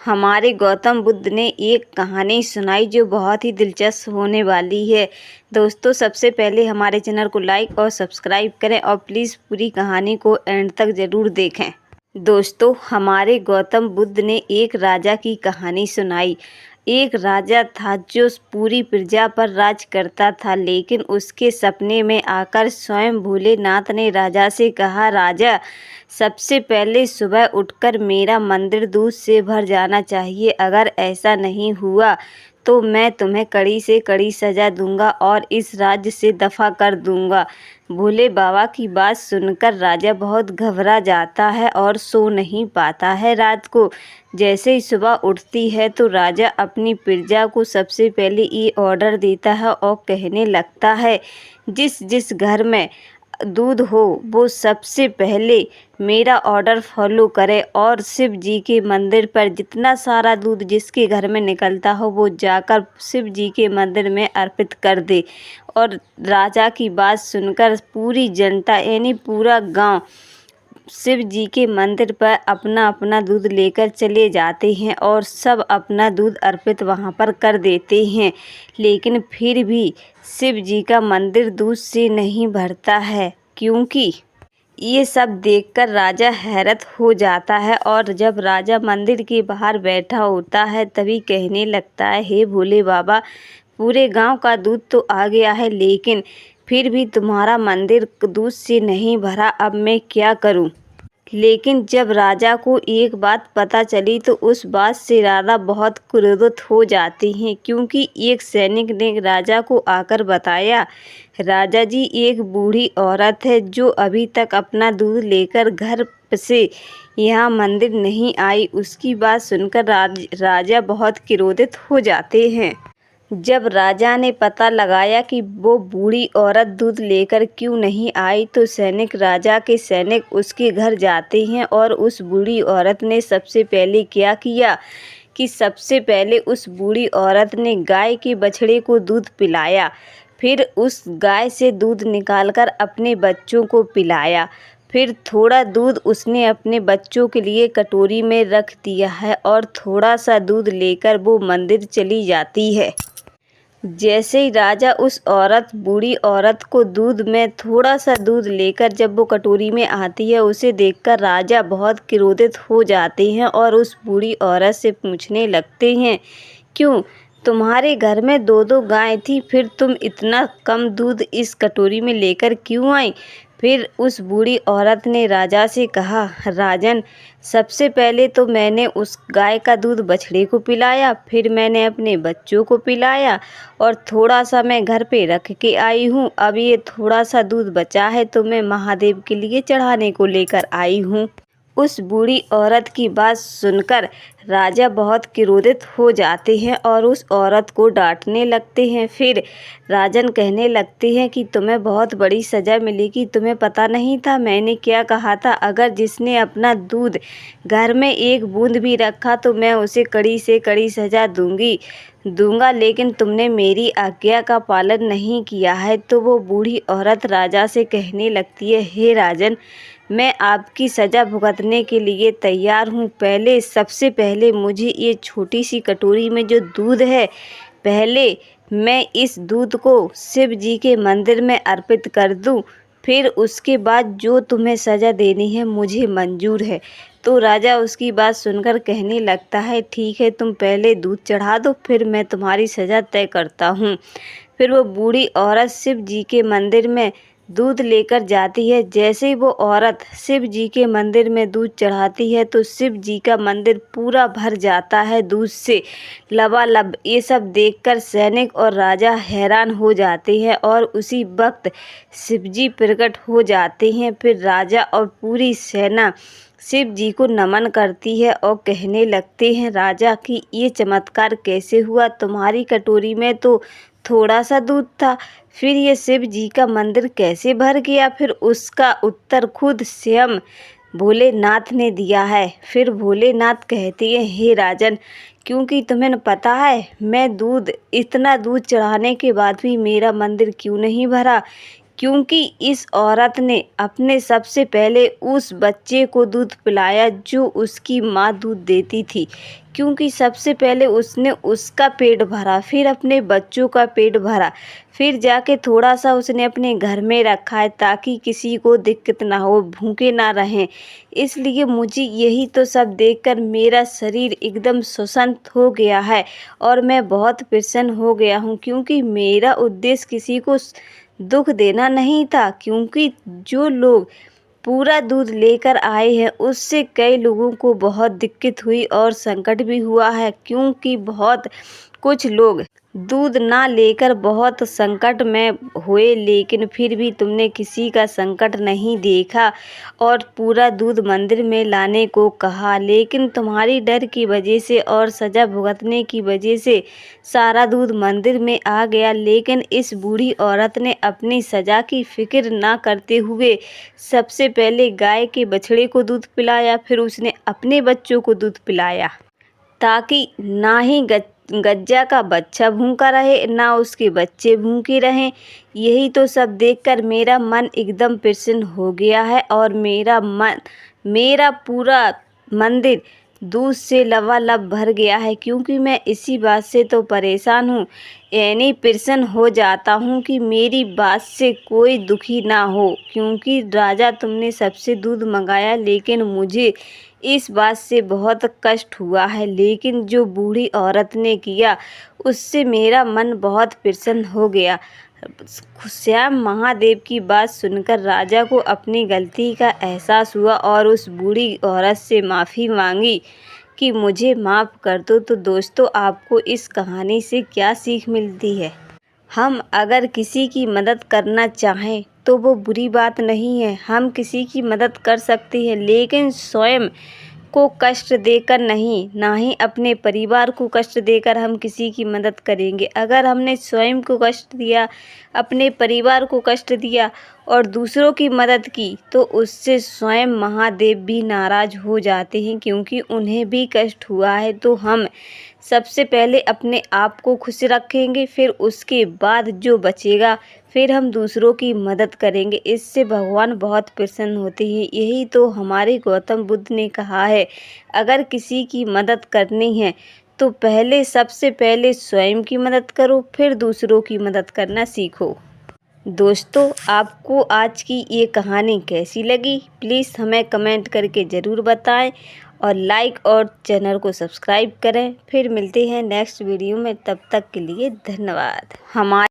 हमारे गौतम बुद्ध ने एक कहानी सुनाई जो बहुत ही दिलचस्प होने वाली है। दोस्तों, सबसे पहले हमारे चैनल को लाइक और सब्सक्राइब करें और प्लीज़ पूरी कहानी को एंड तक ज़रूर देखें। दोस्तों, हमारे गौतम बुद्ध ने एक राजा की कहानी सुनाई। एक राजा था जो पूरी प्रजा पर राज करता था, लेकिन उसके सपने में आकर स्वयं भोलेनाथ ने राजा से कहा, राजा, सबसे पहले सुबह उठकर मेरा मंदिर दूध से भर जाना चाहिए। अगर ऐसा नहीं हुआ तो मैं तुम्हें कड़ी से कड़ी सज़ा दूंगा और इस राज्य से दफ़ा कर दूंगा। भोले बाबा की बात सुनकर राजा बहुत घबरा जाता है और सो नहीं पाता है। रात को जैसे ही सुबह उठती है तो राजा अपनी प्रजा को सबसे पहले ये ऑर्डर देता है और कहने लगता है, जिस जिस घर में दूध हो वो सबसे पहले मेरा ऑर्डर फॉलो करे और शिव जी के मंदिर पर जितना सारा दूध जिसके घर में निकलता हो वो जाकर शिव जी के मंदिर में अर्पित कर दे। और राजा की बात सुनकर पूरी जनता यानी पूरा गांव शिव जी के मंदिर पर अपना अपना दूध लेकर चले जाते हैं और सब अपना दूध अर्पित वहां पर कर देते हैं। लेकिन फिर भी शिव जी का मंदिर दूध से नहीं भरता है, क्योंकि ये सब देखकर राजा हैरत हो जाता है। और जब राजा मंदिर के बाहर बैठा होता है तभी कहने लगता है, हे भोले बाबा, पूरे गांव का दूध तो आ गया है, लेकिन फिर भी तुम्हारा मंदिर दूध से नहीं भरा। अब मैं क्या करूं? लेकिन जब राजा को एक बात पता चली तो उस बात से राजा बहुत क्रोधित हो जाते हैं, क्योंकि एक सैनिक ने राजा को आकर बताया, राजा जी, एक बूढ़ी औरत है जो अभी तक अपना दूध लेकर घर से यहाँ मंदिर नहीं आई। उसकी बात सुनकर राजा बहुत क्रोधित हो जाते हैं। जब राजा ने पता लगाया कि वो बूढ़ी औरत दूध लेकर क्यों नहीं आई तो राजा के सैनिक उसके घर जाते हैं। और उस बूढ़ी औरत ने सबसे पहले क्या किया कि सबसे पहले उस बूढ़ी औरत ने गाय के बछड़े को दूध पिलाया। फिर उस गाय से दूध निकालकर अपने बच्चों को पिलाया। फिर थोड़ा दूध उसने अपने बच्चों के लिए कटोरी में रख दिया है और थोड़ा सा दूध लेकर वो मंदिर चली जाती है। जैसे ही राजा उस बूढ़ी औरत को दूध में थोड़ा सा दूध लेकर जब वो कटोरी में आती है, उसे देखकर राजा बहुत क्रोधित हो जाते हैं और उस बूढ़ी औरत से पूछने लगते हैं, क्यों, तुम्हारे घर में दो दो गाय थी, फिर तुम इतना कम दूध इस कटोरी में लेकर क्यों आई? फिर उस बूढ़ी औरत ने राजा से कहा, राजन, सबसे पहले तो मैंने उस गाय का दूध बछड़े को पिलाया, फिर मैंने अपने बच्चों को पिलाया और थोड़ा सा मैं घर पे रख के आई हूँ। अब ये थोड़ा सा दूध बचा है तो मैं महादेव के लिए चढ़ाने को लेकर आई हूँ। उस बूढ़ी औरत की बात सुनकर राजा बहुत क्रोधित हो जाते हैं और उस औरत को डांटने लगते हैं। फिर राजन कहने लगते हैं कि तुम्हें बहुत बड़ी सज़ा मिलेगी। तुम्हें पता नहीं था मैंने क्या कहा था? अगर जिसने अपना दूध घर में एक बूंद भी रखा तो मैं उसे कड़ी से कड़ी सज़ा दूंगा, लेकिन तुमने मेरी आज्ञा का पालन नहीं किया है। तो वो बूढ़ी औरत राजा से कहने लगती है, हे राजन, मैं आपकी सज़ा भुगतने के लिए तैयार हूँ। सबसे पहले मुझे ये छोटी सी कटोरी में जो दूध है, पहले मैं इस दूध को शिव जी के मंदिर में अर्पित कर दूँ, फिर उसके बाद जो तुम्हें सज़ा देनी है मुझे मंजूर है। तो राजा उसकी बात सुनकर कहने लगता है, ठीक है, तुम पहले दूध चढ़ा दो, फिर मैं तुम्हारी सज़ा तय करता हूँ। फिर वो बूढ़ी औरत शिव जी के मंदिर में दूध लेकर जाती है। जैसे ही वो औरत शिव जी के मंदिर में दूध चढ़ाती है तो शिव जी का मंदिर पूरा भर जाता है दूध से लबालब। ये सब देखकर सैनिक और राजा हैरान हो जाते हैं और उसी वक्त शिव जी प्रकट हो जाते हैं। फिर राजा और पूरी सेना शिव जी को नमन करती है और कहने लगते हैं, राजा, कि ये चमत्कार कैसे हुआ? तुम्हारी कटोरी में तो थोड़ा सा दूध था, फिर ये शिव जी का मंदिर कैसे भर गया? फिर उसका उत्तर खुद स्वयं भोलेनाथ ने दिया है। फिर भोलेनाथ कहते हैं, हे राजन, क्योंकि तुम्हें पता है मैं इतना दूध चढ़ाने के बाद भी मेरा मंदिर क्यों नहीं भरा? क्योंकि इस औरत ने अपने सबसे पहले उस बच्चे को दूध पिलाया जो उसकी माँ दूध देती थी, क्योंकि सबसे पहले उसने उसका पेट भरा, फिर अपने बच्चों का पेट भरा, फिर जाके थोड़ा सा उसने अपने घर में रखा है ताकि किसी को दिक्कत ना हो, भूखे ना रहें। इसलिए मुझे यही तो सब देखकर मेरा शरीर एकदम सुसंत हो गया है और मैं बहुत प्रसन्न हो गया हूँ, क्योंकि मेरा उद्देश्य किसी को दुख देना नहीं था। क्योंकि जो लोग पूरा दूध लेकर आए हैं उससे कई लोगों को बहुत दिक्कत हुई और संकट भी हुआ है, क्योंकि बहुत कुछ लोग दूध ना लेकर बहुत संकट में हुए, लेकिन फिर भी तुमने किसी का संकट नहीं देखा और पूरा दूध मंदिर में लाने को कहा। लेकिन तुम्हारी डर की वजह से और सज़ा भुगतने की वजह से सारा दूध मंदिर में आ गया। लेकिन इस बूढ़ी औरत ने अपनी सज़ा की फिक्र ना करते हुए सबसे पहले गाय के बछड़े को दूध पिलाया, फिर उसने अपने बच्चों को दूध पिलाया, ताकि ना ही गज्जा का बच्चा भूखा रहे ना उसके बच्चे भूखे रहें। यही तो सब देखकर मेरा मन एकदम प्रसन्न हो गया है और मेरा पूरा मंदिर दूध से लबालब भर गया है, क्योंकि मैं इसी बात से तो परेशान हूँ, यानी प्रसन्न हो जाता हूँ कि मेरी बात से कोई दुखी ना हो। क्योंकि राजा तुमने सबसे दूध मंगाया, लेकिन मुझे इस बात से बहुत कष्ट हुआ है, लेकिन जो बूढ़ी औरत ने किया उससे मेरा मन बहुत प्रसन्न हो गया। श्याम महादेव की बात सुनकर राजा को अपनी गलती का एहसास हुआ और उस बूढ़ी औरत से माफ़ी मांगी कि मुझे माफ़ कर दो। तो दोस्तों, आपको इस कहानी से क्या सीख मिलती है? हम अगर किसी की मदद करना चाहें तो वो बुरी बात नहीं है, हम किसी की मदद कर सकते हैं, लेकिन स्वयं को कष्ट देकर नहीं, ना ही अपने परिवार को कष्ट देकर हम किसी की मदद करेंगे। अगर हमने स्वयं को कष्ट दिया, अपने परिवार को कष्ट दिया और दूसरों की मदद की, तो उससे स्वयं महादेव भी नाराज़ हो जाते हैं, क्योंकि उन्हें भी कष्ट हुआ है। तो हम सबसे पहले अपने आप को खुश रखेंगे, फिर उसके बाद जो बचेगा फिर हम दूसरों की मदद करेंगे। इससे भगवान बहुत प्रसन्न होते हैं। यही तो हमारे गौतम बुद्ध ने कहा है, अगर किसी की मदद करनी है तो सबसे पहले स्वयं की मदद करो, फिर दूसरों की मदद करना सीखो। दोस्तों, आपको आज की ये कहानी कैसी लगी? प्लीज़ हमें कमेंट करके ज़रूर बताएं और लाइक और चैनल को सब्सक्राइब करें। फिर मिलते हैं नेक्स्ट वीडियो में, तब तक के लिए धन्यवाद। हमारे